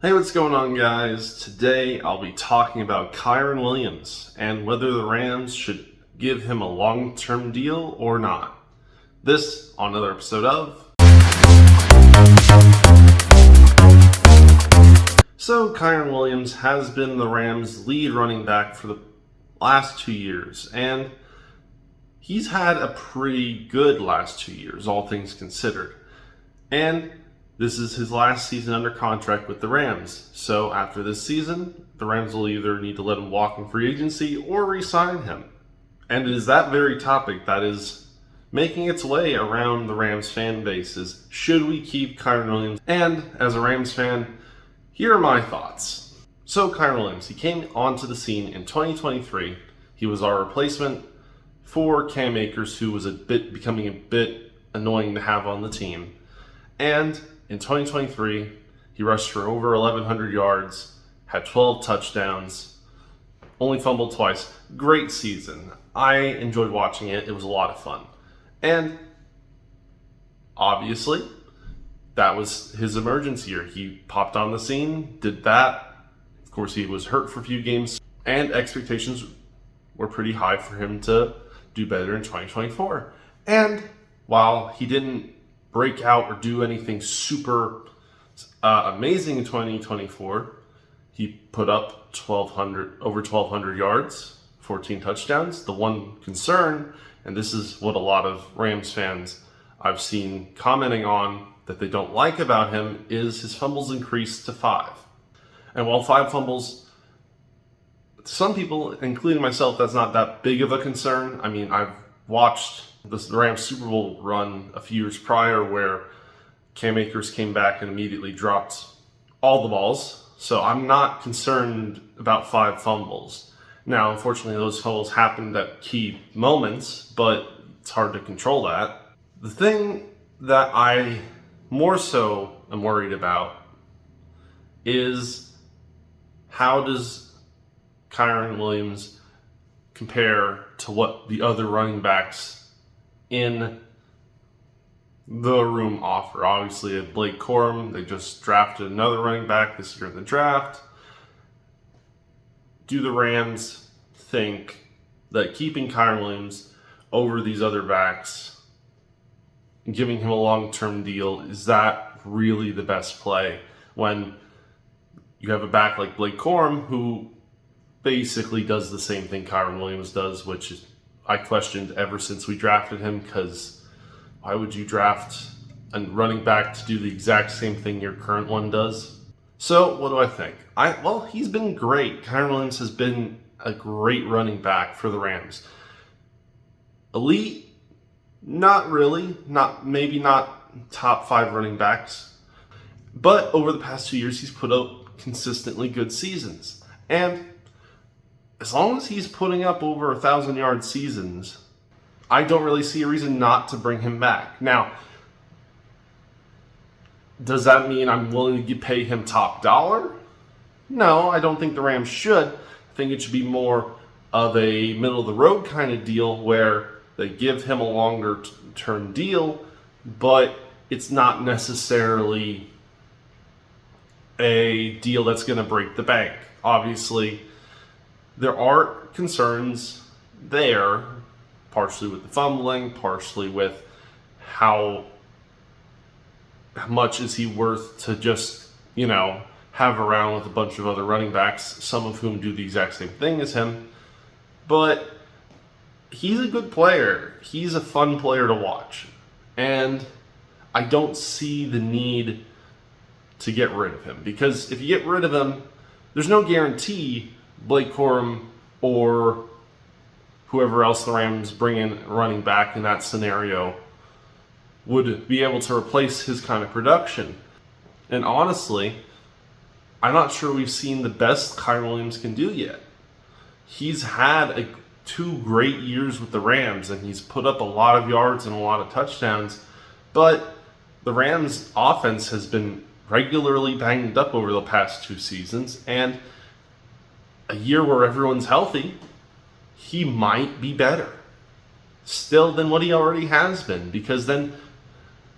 Hey, what's going on, guys? Today I'll be talking about Kyren Williams and whether the Rams should give him a long-term deal or not. This on another episode of... So, Kyren Williams has been the Rams' lead running back for the last 2 years, and he's had a pretty good last 2 years, all things considered. And this is his last season under contract with the Rams. So after this season, the Rams will either need to let him walk in free agency or re-sign him. And it is that very topic that is making its way around the Rams fan bases. Should we keep Kyren Williams? And as a Rams fan, here are my thoughts. So Kyren Williams, he came onto the scene in 2023. He was our replacement for Cam Akers, who was becoming a bit annoying to have on the team. And in 2023, he rushed for over 1,100 yards, had 12 touchdowns, only fumbled twice. Great season. I enjoyed watching it. It was a lot of fun. And obviously, that was his emergence year. He popped on the scene, did that. Of course, he was hurt for a few games, and expectations were pretty high for him to do better in 2024. And while he didn't break out or do anything super amazing in 2024, he put up over 1,200 yards, 14 touchdowns. The one concern, and this is what a lot of Rams fans I've seen commenting on that they don't like about him, is his fumbles increased to 5. And while 5 fumbles, to some people, including myself, that's not that big of a concern. I mean, I've watched the Rams Super Bowl run a few years prior where Cam Akers came back and immediately dropped all the balls. So I'm not concerned about 5 fumbles. Now, unfortunately, those fumbles happened at key moments, but it's hard to control that. The thing that I more so am worried about is how does Kyren Williams compare to what the other running backs in the room offer. Obviously, at Blake Corum, they just drafted another running back this year in the draft. Do the Rams think that keeping Kyren Williams over these other backs and giving him a long-term deal, is that really the best play when you have a back like Blake Corum who basically does the same thing Kyren Williams does, which is I questioned ever since we drafted him, because why would you draft a running back to do the exact same thing your current one does? So what do I think? Well, he's been great. Kyren Williams has been a great running back for the Rams. Elite? Not really. Maybe not top 5 running backs. But over the past 2 years, he's put up consistently good seasons. And as long as he's putting up over 1,000-yard seasons, I don't really see a reason not to bring him back. Now, does that mean I'm willing to pay him top dollar? No, I don't think the Rams should. I think it should be more of a middle-of-the-road kind of deal where they give him a longer-term deal, but it's not necessarily a deal that's going to break the bank. Obviously, there are concerns there, partially with the fumbling, partially with how much is he worth to just, have around with a bunch of other running backs, some of whom do the exact same thing as him. But he's a good player. He's a fun player to watch. And I don't see the need to get rid of him, because if you get rid of him, there's no guarantee Blake Corum or whoever else the Rams bring in running back in that scenario would be able to replace his kind of production. And honestly, I'm not sure we've seen the best Kyren Williams can do yet. He's had 2 great years with the Rams, and he's put up a lot of yards and a lot of touchdowns, but the Rams' offense has been regularly banged up over the past 2 seasons, and a year where everyone's healthy, he might be better still than what he already has been, because then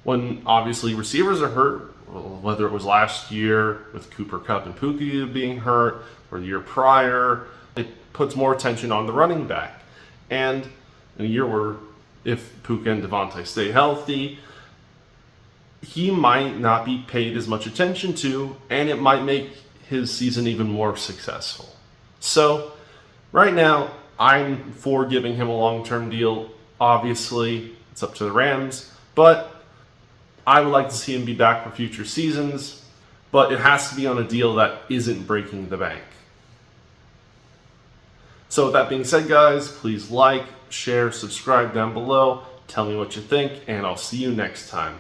when obviously receivers are hurt, whether it was last year with Cooper Kupp and Puka being hurt, or the year prior, it puts more attention on the running back. And in a year where if Puka and Devontae stay healthy, he might not be paid as much attention to, and it might make his season even more successful. So right now, I'm for giving him a long-term deal. Obviously, it's up to the Rams, but I would like to see him be back for future seasons, but it has to be on a deal that isn't breaking the bank. So with that being said, guys, please like, share, subscribe down below. Tell me what you think, and I'll see you next time.